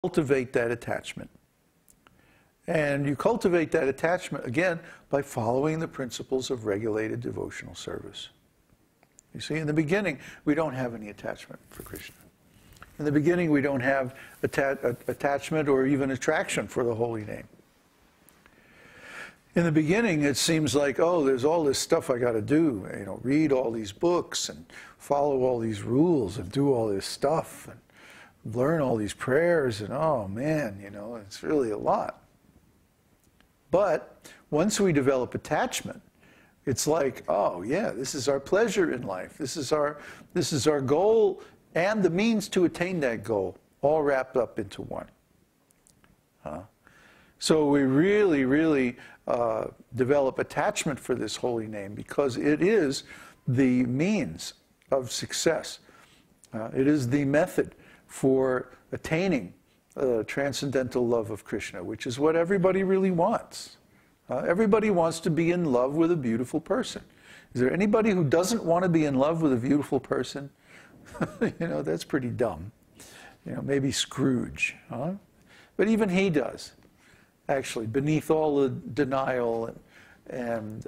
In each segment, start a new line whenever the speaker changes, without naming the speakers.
cultivate that attachment. And you cultivate that attachment, again, by following the principles of regulated devotional service. You see, in the beginning, we don't have any attachment for Krishna. In the beginning, we don't have attachment or even attraction for the holy name. In the beginning, it seems like, oh, there's all this stuff I got to do. You know, read all these books and follow all these rules and do all this stuff and learn all these prayers. And oh, man, you know, it's really a lot. But once we develop attachment, it's like, oh, yeah, this is our pleasure in life. This is our goal and the means to attain that goal, all wrapped up into one. So we really, really develop attachment for this holy name because it is the means of success. It is the method for attaining transcendental love of Krishna, which is what everybody really wants. Everybody wants to be in love with a beautiful person. Is there anybody who doesn't want to be in love with a beautiful person? You know, that's pretty dumb. You know, maybe Scrooge, huh? But even he does. Actually, beneath all the denial and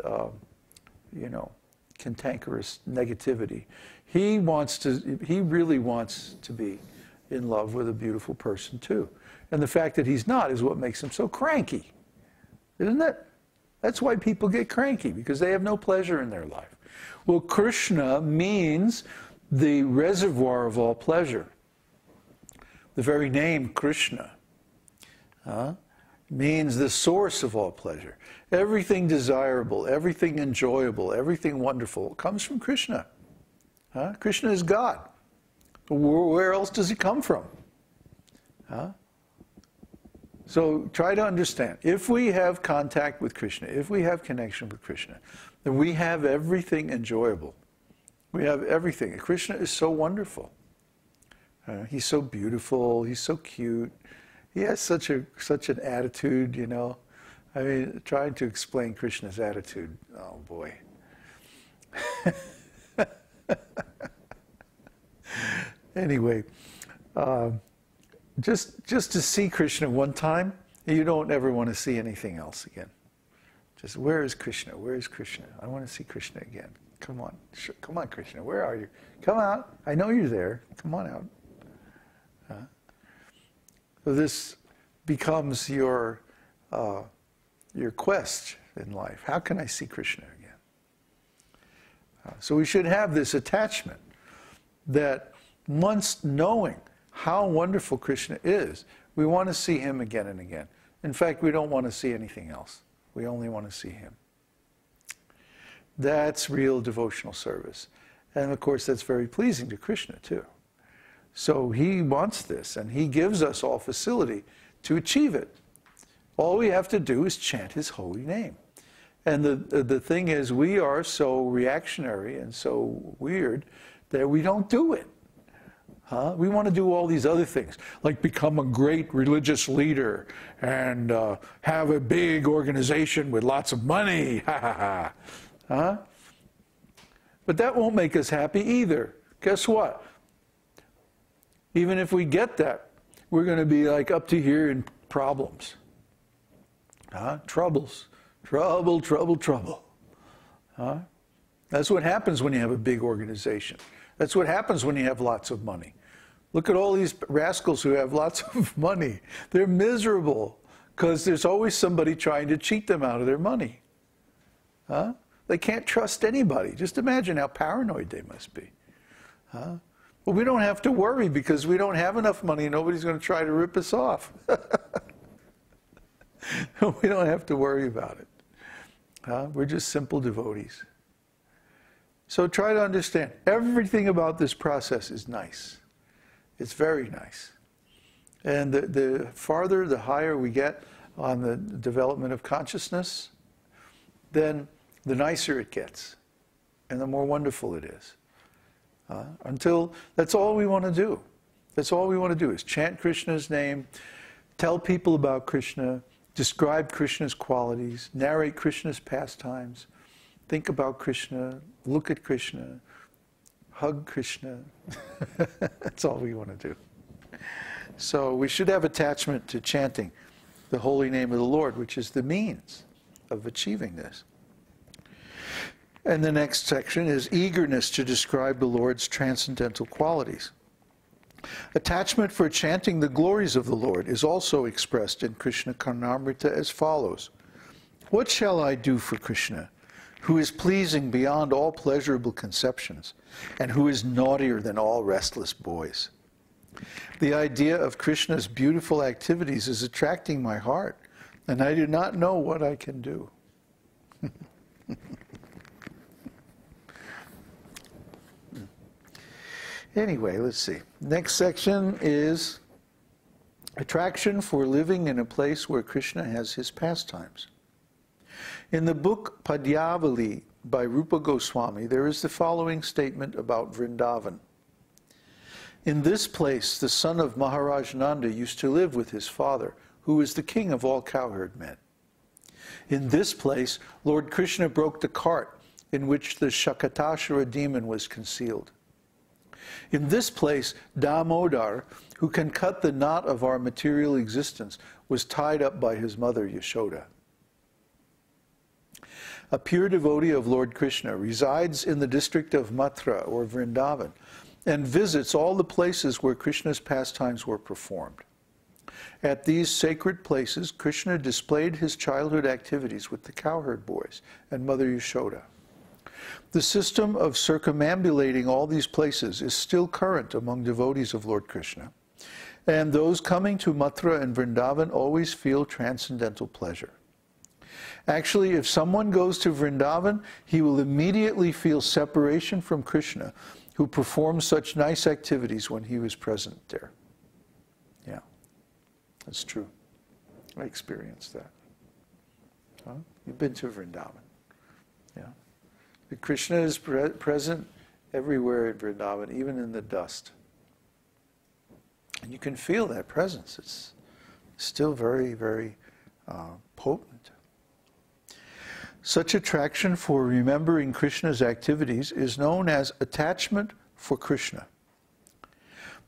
you know, cantankerous negativity, he really wants to be in love with a beautiful person too. And the fact that he's not is what makes him so cranky, isn't it? That's why people get cranky, because they have no pleasure in their life. Well, Krishna means the reservoir of all pleasure. The very name Krishna means the source of all pleasure. Everything desirable, everything enjoyable, everything wonderful comes from Krishna. Krishna is God. Where else does he come from? So try to understand. If we have contact with Krishna, if we have connection with Krishna, then we have everything enjoyable. We have everything. Krishna is so wonderful. He's so beautiful. He's so cute. He has such an attitude, you know. I mean, trying to explain Krishna's attitude, oh boy. Anyway, just to see Krishna one time, you don't ever want to see anything else again. Just, where is Krishna? Where is Krishna? I want to see Krishna again. Come on. Come on, Krishna. Where are you? Come out. I know you're there. Come on out. So this becomes your quest in life. How can I see Krishna again? So we should have this attachment that once knowing how wonderful Krishna is, we want to see him again and again. In fact, we don't want to see anything else. We only want to see him. That's real devotional service. And of course, that's very pleasing to Krishna too. So he wants this, and he gives us all facility to achieve it. All we have to do is chant his holy name. And the thing is, we are so reactionary and so weird that we don't do it. We want to do all these other things, like become a great religious leader and have a big organization with lots of money. But that won't make us happy either. Guess what? Even if we get that, we're going to be like up to here in problems. Troubles. Trouble, trouble, trouble. That's what happens when you have a big organization. That's what happens when you have lots of money. Look at all these rascals who have lots of money. They're miserable because there's always somebody trying to cheat them out of their money. They can't trust anybody. Just imagine how paranoid they must be. Well, we don't have to worry because we don't have enough money. Nobody's going to try to rip us off. We don't have to worry about it. We're just simple devotees. So try to understand. Everything about this process is nice. It's very nice. And the farther, the higher we get on the development of consciousness, then the nicer it gets and the more wonderful it is. Until that's all we want to do. That's all we want to do is chant Krishna's name, tell people about Krishna, describe Krishna's qualities, narrate Krishna's pastimes, think about Krishna, look at Krishna, hug Krishna. That's all we want to do. So we should have attachment to chanting the holy name of the Lord, which is the means of achieving this. And the next section is eagerness to describe the Lord's transcendental qualities. Attachment for chanting the glories of the Lord is also expressed in Caitanya-caritāmṛta as follows. What shall I do for Krishna, who is pleasing beyond all pleasurable conceptions, and who is naughtier than all restless boys? The idea of Krishna's beautiful activities is attracting my heart, and I do not know what I can do. Anyway, let's see. Next section is attraction for living in a place where Krishna has his pastimes. In the book Padyavali by Rupa Goswami, there is the following statement about Vrindavan. In this place, the son of Maharaj Nanda used to live with his father, who is the king of all cowherd men. In this place, Lord Krishna broke the cart in which the Shakatashvara demon was concealed. In this place, Damodar, who can cut the knot of our material existence, was tied up by his mother Yashoda. A pure devotee of Lord Krishna resides in the district of Mathura or Vrindavan and visits all the places where Krishna's pastimes were performed. At these sacred places, Krishna displayed his childhood activities with the cowherd boys and Mother Yashoda. The system of circumambulating all these places is still current among devotees of Lord Krishna, and those coming to Mathura and Vrindavan always feel transcendental pleasure. Actually, if someone goes to Vrindavan, he will immediately feel separation from Krishna, who performed such nice activities when he was present there. Yeah, that's true. I experienced that. Huh? You've been to Vrindavan. Yeah. Krishna is present everywhere in Vrindavan, even in the dust. And you can feel that presence. It's still very, very potent. Such attraction for remembering Krishna's activities is known as attachment for Krishna.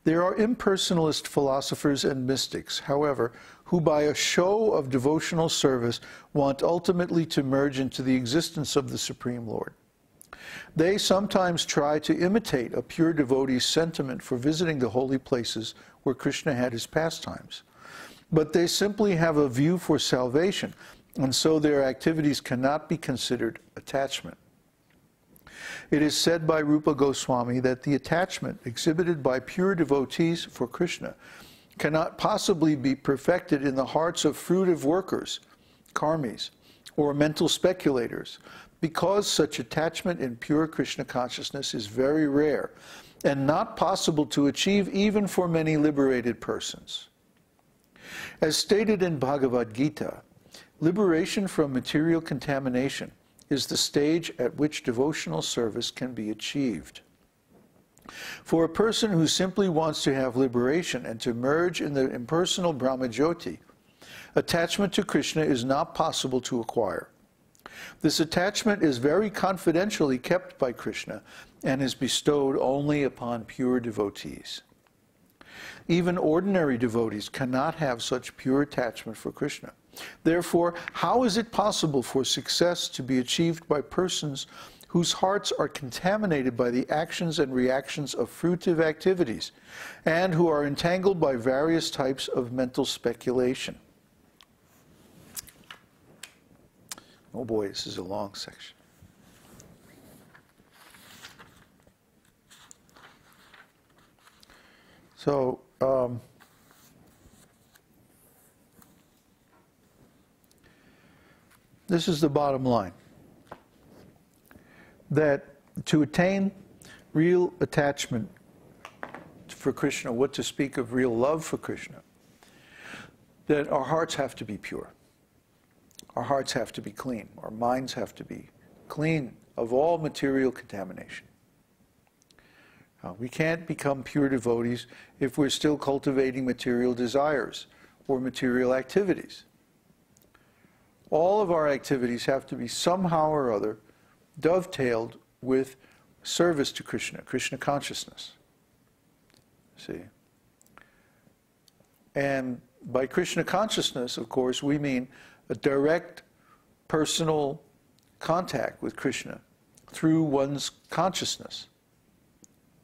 There are impersonalist philosophers and mystics, however, who by a show of devotional service want ultimately to merge into the existence of the Supreme Lord. They sometimes try to imitate a pure devotee's sentiment for visiting the holy places where Krishna had his pastimes. But they simply have a view for salvation, and so their activities cannot be considered attachment. It is said by Rupa Goswami that the attachment exhibited by pure devotees for Krishna cannot possibly be perfected in the hearts of fruitive workers, karmis, or mental speculators, because such attachment in pure Krishna consciousness is very rare and not possible to achieve even for many liberated persons. As stated in Bhagavad-gītā, liberation from material contamination is the stage at which devotional service can be achieved. For a person who simply wants to have liberation and to merge in the impersonal Brahmajyoti, attachment to Krishna is not possible to acquire. This attachment is very confidentially kept by Krishna and is bestowed only upon pure devotees. Even ordinary devotees cannot have such pure attachment for Krishna. Therefore, how is it possible for success to be achieved by persons whose hearts are contaminated by the actions and reactions of fruitive activities, and who are entangled by various types of mental speculation? Oh boy, this is a long section. So, this is the bottom line. That to attain real attachment for Krishna, what to speak of real love for Krishna, that our hearts have to be pure. Our hearts have to be clean. Our minds have to be clean of all material contamination. We can't become pure devotees if we're still cultivating material desires or material activities. All of our activities have to be somehow or other dovetailed with service to Krishna, Krishna consciousness. See? And by Krishna consciousness, of course, we mean a direct personal contact with Krishna through one's consciousness.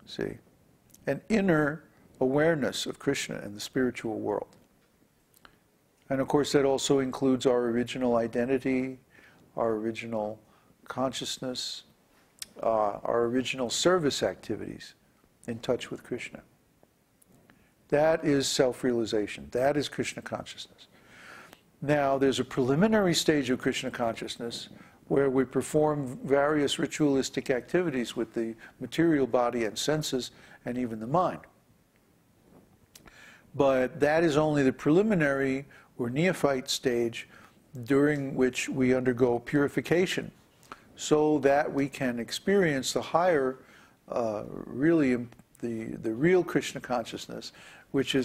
See? An inner awareness of Krishna and the spiritual world. And of course that also includes our original identity, our original consciousness, our original service activities in touch with Krishna. That is self-realization. That is Krishna consciousness. Now, there's a preliminary stage of Krishna consciousness where we perform various ritualistic activities with the material body and senses and even the mind. But that is only the preliminary or neophyte stage during which we undergo purification so that we can experience the higher, the real Krishna consciousness, which is